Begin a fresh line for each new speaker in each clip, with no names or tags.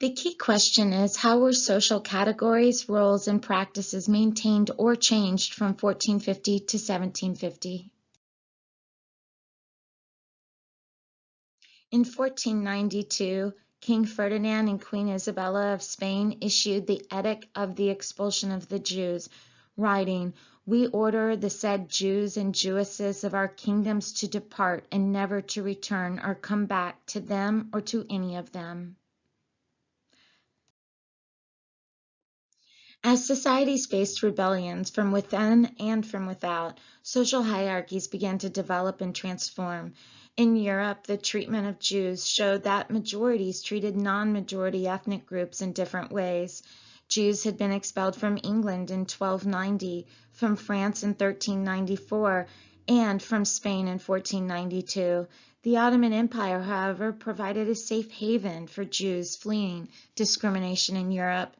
The key question is, how were social categories, roles, and practices maintained or changed from 1450 to 1750? In 1492, King Ferdinand and Queen Isabella of Spain issued the Edict of the Expulsion of the Jews, writing, "We order the said Jews and Jewesses of our kingdoms to depart and never to return or come back to them or to any of them." As societies faced rebellions from within and from without, social hierarchies began to develop and transform. In Europe, the treatment of Jews showed that majorities treated non-majority ethnic groups in different ways. Jews had been expelled from England in 1290, from France in 1394, and from Spain in 1492. The Ottoman Empire, however, provided a safe haven for Jews fleeing discrimination in Europe.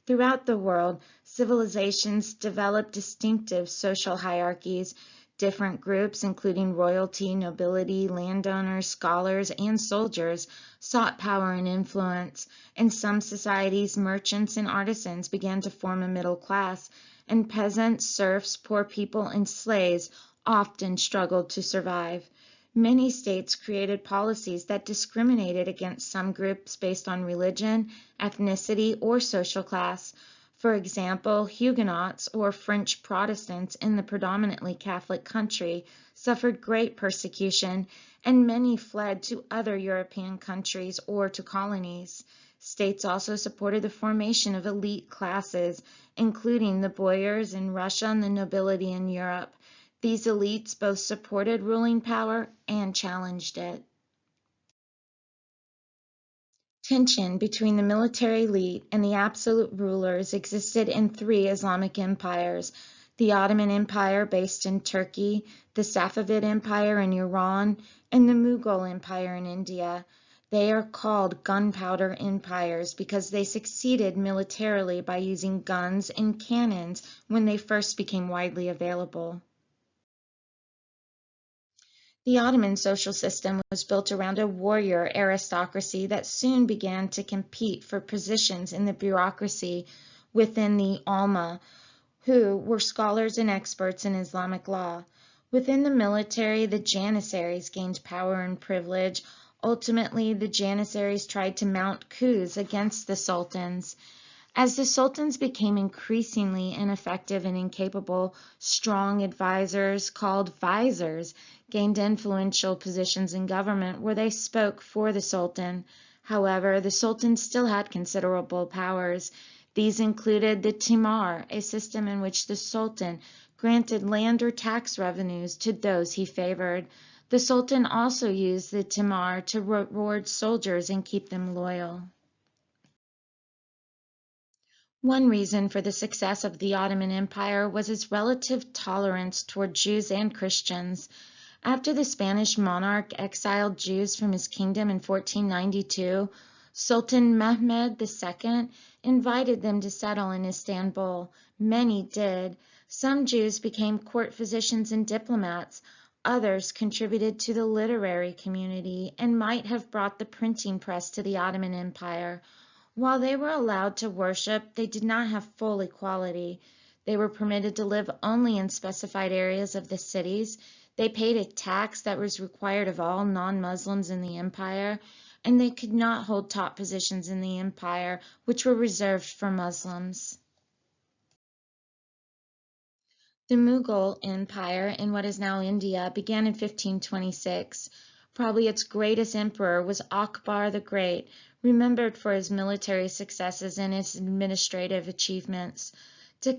Throughout the world, civilizations developed distinctive social hierarchies. Different groups, including royalty, nobility, landowners, scholars, and soldiers, sought power and influence. In some societies, merchants and artisans began to form a middle class, and peasants, serfs, poor people, and slaves often struggled to survive. Many states created policies that discriminated against some groups based on religion, ethnicity, or social class. For example, Huguenots, or French Protestants in the predominantly Catholic country, suffered great persecution, and many fled to other European countries or to colonies. States also supported the formation of elite classes, including the boyars in Russia and the nobility in Europe. These elites both supported ruling power and challenged it. Tension between the military elite and the absolute rulers existed in three Islamic empires: the Ottoman Empire based in Turkey, the Safavid Empire in Iran, and the Mughal Empire in India. They are called gunpowder empires because they succeeded militarily by using guns and cannons when they first became widely available. The Ottoman social system was built around a warrior aristocracy that soon began to compete for positions in the bureaucracy within the Alma, who were scholars and experts in Islamic law. Within the military, the Janissaries gained power and privilege. Ultimately, the Janissaries tried to mount coups against the sultans. As the sultans became increasingly ineffective and incapable, strong advisors, called viziers, gained influential positions in government where they spoke for the sultan. However, the sultan still had considerable powers. These included the timar, a system in which the sultan granted land or tax revenues to those he favored. The sultan also used the timar to reward soldiers and keep them loyal. One reason for the success of the Ottoman Empire was its relative tolerance toward Jews and Christians. After the Spanish monarch exiled Jews from his kingdom in 1492, Sultan Mehmed II invited them to settle in Istanbul. Many did. Some Jews became court physicians and diplomats. Others contributed to the literary community and might have brought the printing press to the Ottoman Empire. While they were allowed to worship, they did not have full equality. They were permitted to live only in specified areas of the cities. They paid a tax that was required of all non-Muslims in the empire, and they could not hold top positions in the empire, which were reserved for Muslims. The Mughal Empire in what is now India began in 1526. Probably its greatest emperor was Akbar the Great, remembered for his military successes and his administrative achievements. To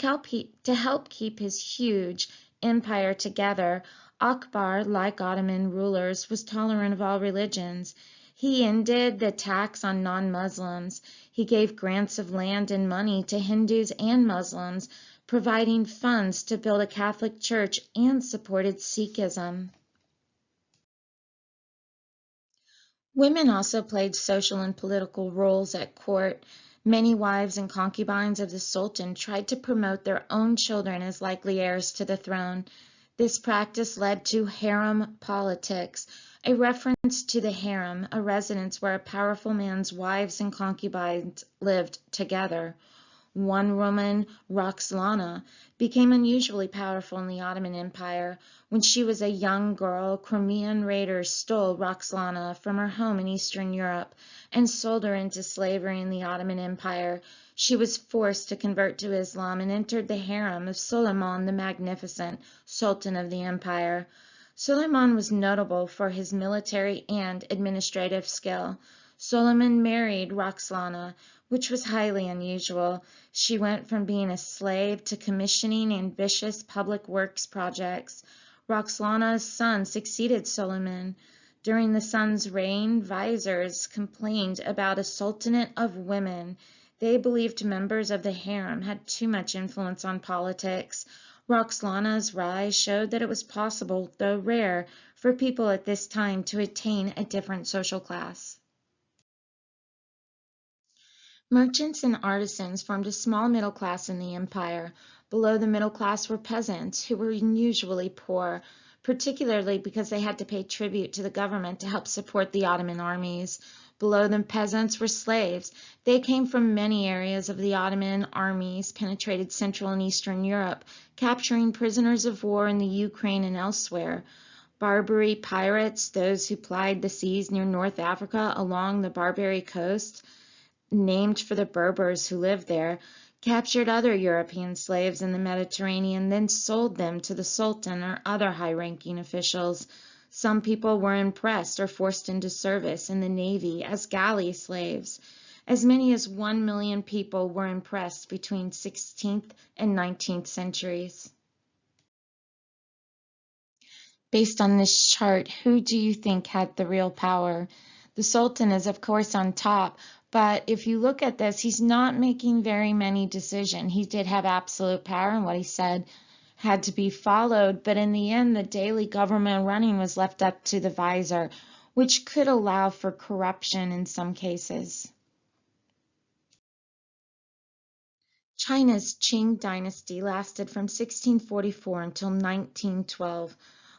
help keep his huge empire together, Akbar, like Ottoman rulers, was tolerant of all religions. He ended the tax on non-Muslims. He gave grants of land and money to Hindus and Muslims, providing funds to build a Catholic church, and supported Sikhism. Women also played social and political roles at court. Many wives and concubines of the Sultan tried to promote their own children as likely heirs to the throne. This practice led to harem politics, a reference to the harem, a residence where a powerful man's wives and concubines lived together. One woman, Roxolana, became unusually powerful in the Ottoman Empire. When she was a young girl, Crimean raiders stole Roxolana from her home in Eastern Europe and sold her into slavery in the Ottoman Empire. She was forced to convert to Islam and entered the harem of Suleiman the Magnificent, Sultan of the empire. Suleiman was notable for his military and administrative skill. Suleiman married Roxolana, which was highly unusual. She went from being a slave to commissioning ambitious public works projects. Roxolana's son succeeded Suleiman. During the son's reign, viziers complained about a sultanate of women. They believed members of the harem had too much influence on politics. Roxolana's rise showed that it was possible, though rare, for people at this time to attain a different social class. Merchants and artisans formed a small middle class in the empire. Below the middle class were peasants, who were unusually poor, particularly because they had to pay tribute to the government to help support the Ottoman armies. Below the peasants were slaves. They came from many areas of the Ottoman armies, penetrated Central and Eastern Europe, capturing prisoners of war in the Ukraine and elsewhere. Barbary pirates, those who plied the seas near North Africa along the Barbary coast, named for the Berbers who lived there, captured other European slaves in the Mediterranean, then sold them to the Sultan or other high-ranking officials. Some people were impressed or forced into service in the Navy as galley slaves. As many as 1 million people were impressed between 16th and 19th centuries. Based on this chart, who do you think had the real power? The Sultan is, of course, on top, but if you look at this, he's not making very many decisions. He did have absolute power, and what he said had to be followed, but in the end, the daily government running was left up to the vizier, which could allow for corruption in some cases. China's Qing dynasty lasted from 1644 until 1912.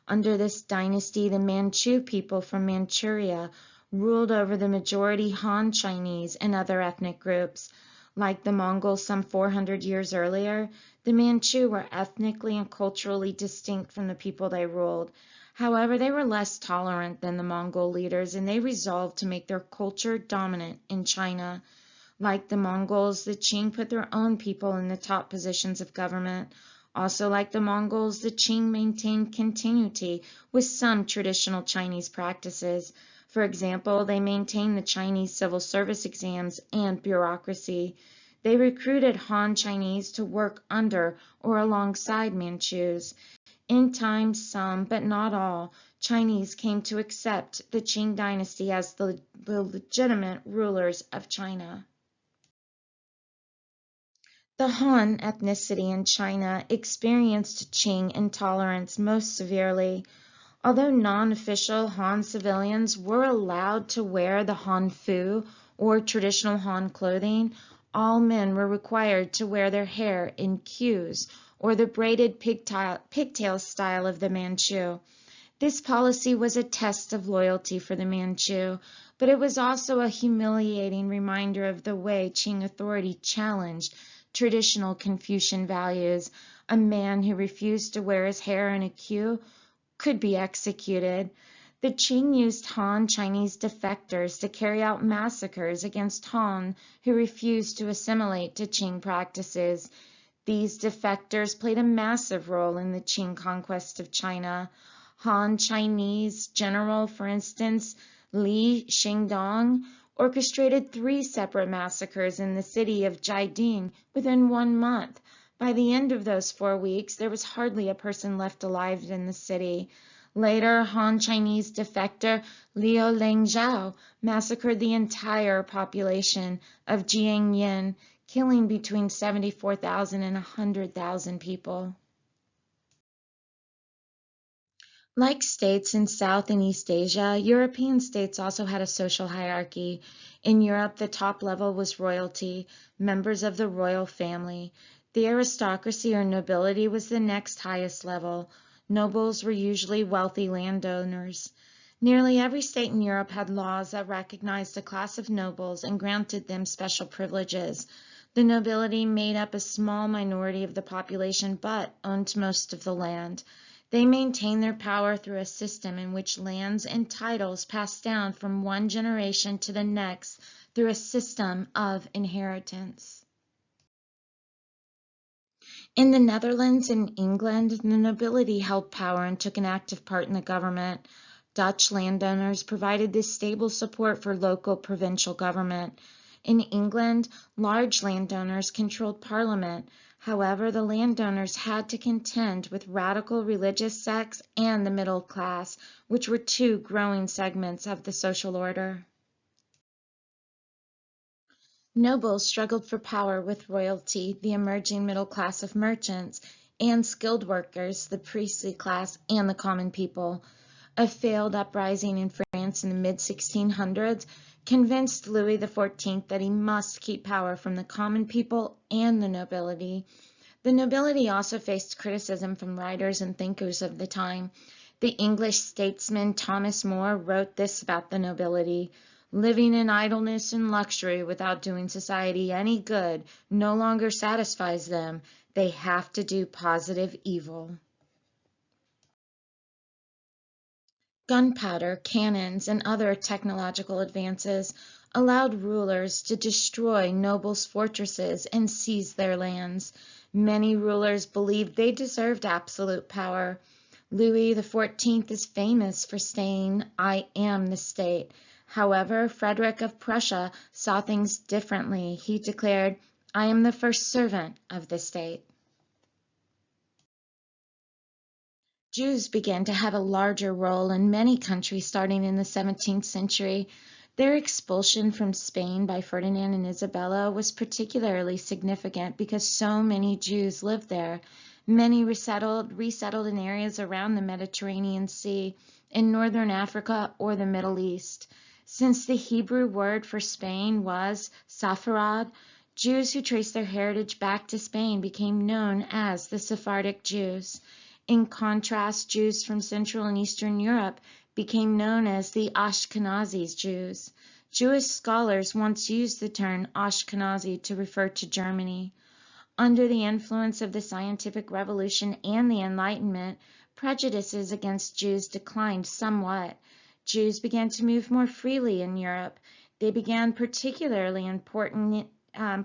Under this dynasty, the Manchu people from Manchuria ruled over the majority Han Chinese and other ethnic groups. Like the Mongols some 400 years earlier, the Manchu were ethnically and culturally distinct from the people they ruled. However, they were less tolerant than the Mongol leaders, and they resolved to make their culture dominant in China. Like the Mongols, the Qing put their own people in the top positions of government. Also, like the Mongols, the Qing maintained continuity with some traditional Chinese practices. For example, they maintained the Chinese civil service exams and bureaucracy. They recruited Han Chinese to work under or alongside Manchus. In time, some, but not all, Chinese came to accept the Qing dynasty as the legitimate rulers of China. The Han ethnicity in China experienced Qing intolerance most severely. Although non-official Han civilians were allowed to wear the Han Fu or traditional Han clothing, all men were required to wear their hair in queues or the braided pigtail style of the Manchu. This policy was a test of loyalty for the Manchu, but it was also a humiliating reminder of the way Qing authority challenged traditional Confucian values. A man who refused to wear his hair in a queue could be executed. The Qing used Han Chinese defectors to carry out massacres against Han who refused to assimilate to Qing practices. These defectors played a massive role in the Qing conquest of China. Han Chinese general, for instance, Li Xingdong, orchestrated 3 separate massacres in the city of Jiading within 1 month. By the end of those 4 weeks, there was hardly a person left alive in the city. Later, Han Chinese defector Liu Lengzhao massacred the entire population of Jiangyin, killing between 74,000 and 100,000 people. Like states in South and East Asia, European states also had a social hierarchy. In Europe, the top level was royalty, members of the royal family. The aristocracy or nobility was the next highest level. Nobles were usually wealthy landowners. Nearly every state in Europe had laws that recognized a class of nobles and granted them special privileges. The nobility made up a small minority of the population but owned most of the land. They maintained their power through a system in which lands and titles passed down from one generation to the next through a system of inheritance. In the Netherlands and England, the nobility held power and took an active part in the government. Dutch landowners provided this stable support for local provincial government. In England, large landowners controlled parliament. However, the landowners had to contend with radical religious sects and the middle class, which were two growing segments of the social order. Nobles struggled for power with royalty, the emerging middle class of merchants, and skilled workers, the priestly class, and the common people. A failed uprising in France in the mid-1600s convinced Louis XIV that he must keep power from the common people and the nobility. The nobility also faced criticism from writers and thinkers of the time. The English statesman Thomas More wrote this about the nobility: living in idleness and luxury without doing society any good no longer satisfies them. They have to do positive evil. Gunpowder, cannons, and other technological advances allowed rulers to destroy nobles' fortresses and seize their lands. Many rulers believed they deserved absolute power. Louis XIV is famous for saying, "I am the state." However, Frederick of Prussia saw things differently. He declared, "I am the first servant of the state." Jews began to have a larger role in many countries starting in the 17th century. Their expulsion from Spain by Ferdinand and Isabella was particularly significant because so many Jews lived there. Many resettled in areas around the Mediterranean Sea, in northern Africa or the Middle East. Since the Hebrew word for Spain was Sepharad, Jews who traced their heritage back to Spain became known as the Sephardic Jews. In contrast, Jews from Central and Eastern Europe became known as the Ashkenazi Jews. Jewish scholars once used the term Ashkenazi to refer to Germany. Under the influence of the scientific revolution and the Enlightenment, prejudices against Jews declined somewhat. Jews began to move more freely in Europe. They began particularly important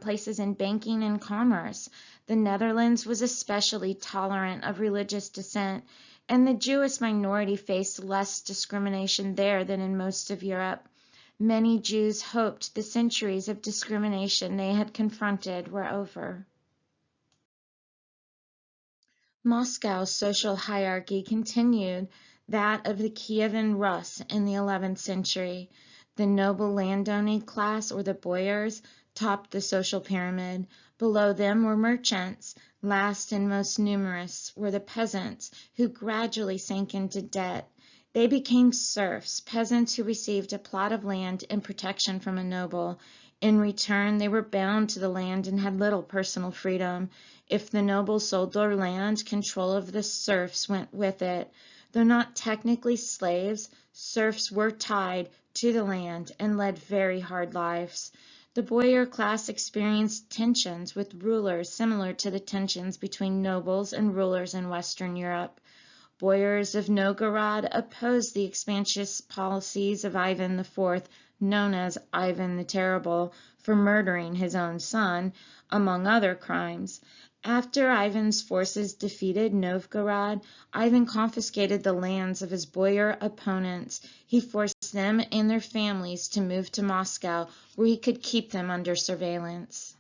places in banking and commerce. The Netherlands was especially tolerant of religious dissent, and the Jewish minority faced less discrimination there than in most of Europe. Many Jews hoped the centuries of discrimination they had confronted were over. Moscow's social hierarchy continued that of the Kievan Rus in the 11th century. The noble landowning class, or the boyars, topped the social pyramid. Below them were merchants. Last and most numerous were the peasants, who gradually sank into debt. They became serfs, peasants who received a plot of land and protection from a noble. In return, they were bound to the land and had little personal freedom. If the nobles sold their land, control of the serfs went with it. Though not technically slaves, serfs were tied to the land and led very hard lives. The boyar class experienced tensions with rulers similar to the tensions between nobles and rulers in Western Europe. Boyars of Novgorod opposed the expansionist policies of Ivan IV, known as Ivan the Terrible, for murdering his own son, among other crimes. After Ivan's forces defeated Novgorod, Ivan confiscated the lands of his boyar opponents. He forced them and their families to move to Moscow, where he could keep them under surveillance.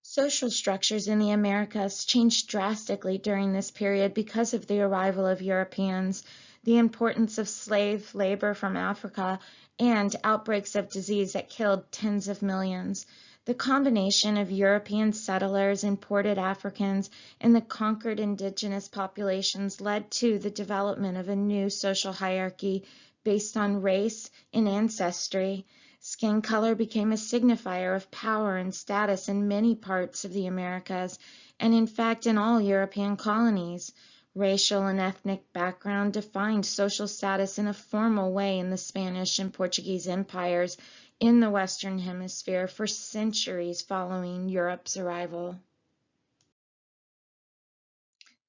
Social structures in the Americas changed drastically during this period because of the arrival of Europeans, the importance of slave labor from Africa, and outbreaks of disease that killed tens of millions. The combination of European settlers, imported Africans, and the conquered indigenous populations led to the development of a new social hierarchy based on race and ancestry. Skin color became a signifier of power and status in many parts of the Americas, and in fact in all European colonies. Racial and ethnic background defined social status in a formal way in the Spanish and Portuguese empires in the Western Hemisphere for centuries following Europe's arrival.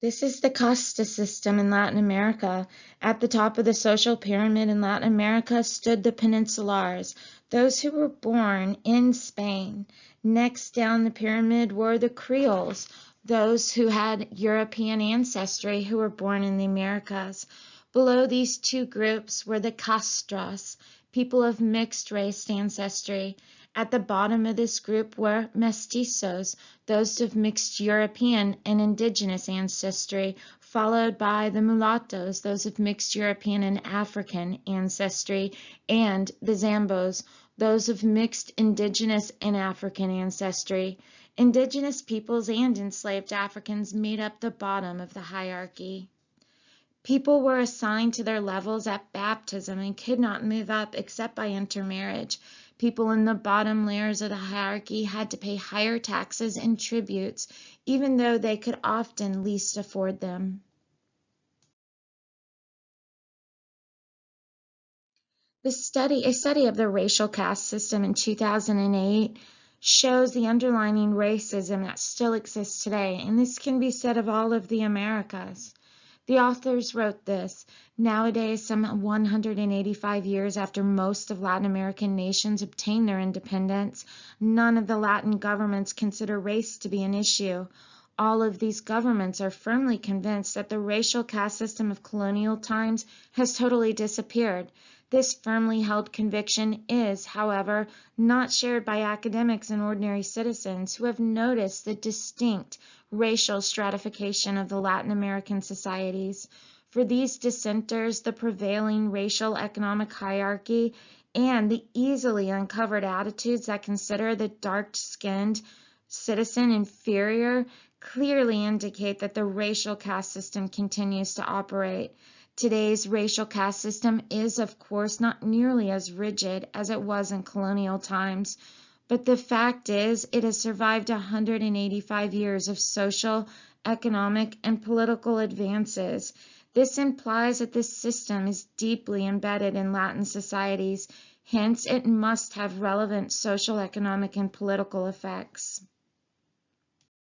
This is the casta system in Latin America. At the top of the social pyramid in Latin America stood the peninsulars, those who were born in Spain. Next down the pyramid were the Creoles, those who had European ancestry who were born in the Americas. Below these two groups were the castras, people of mixed race ancestry. At the bottom of this group were mestizos, those of mixed European and indigenous ancestry, followed by the mulattoes, those of mixed European and African ancestry, and the zambos, those of mixed indigenous and African ancestry. Indigenous peoples and enslaved Africans made up the bottom of the hierarchy. People were assigned to their levels at baptism and could not move up except by intermarriage. People in the bottom layers of the hierarchy had to pay higher taxes and tributes, even though they could often least afford them. A study of the racial caste system in 2008 shows the underlying racism that still exists today, and this can be said of all of the Americas. The authors wrote this: nowadays, some 185 years after most of Latin American nations obtained their independence, none of the Latin governments consider race to be an issue. All of these governments are firmly convinced that the racial caste system of colonial times has totally disappeared. This firmly held conviction is, however, not shared by academics and ordinary citizens who have noticed the distinct racial stratification of the Latin American societies. For these dissenters, the prevailing racial economic hierarchy and the easily uncovered attitudes that consider the dark-skinned citizen inferior clearly indicate that the racial caste system continues to operate. Today's racial caste system is, of course, not nearly as rigid as it was in colonial times, but the fact is it has survived 185 years of social, economic, and political advances. This implies that this system is deeply embedded in Latin societies, hence it must have relevant social, economic, and political effects.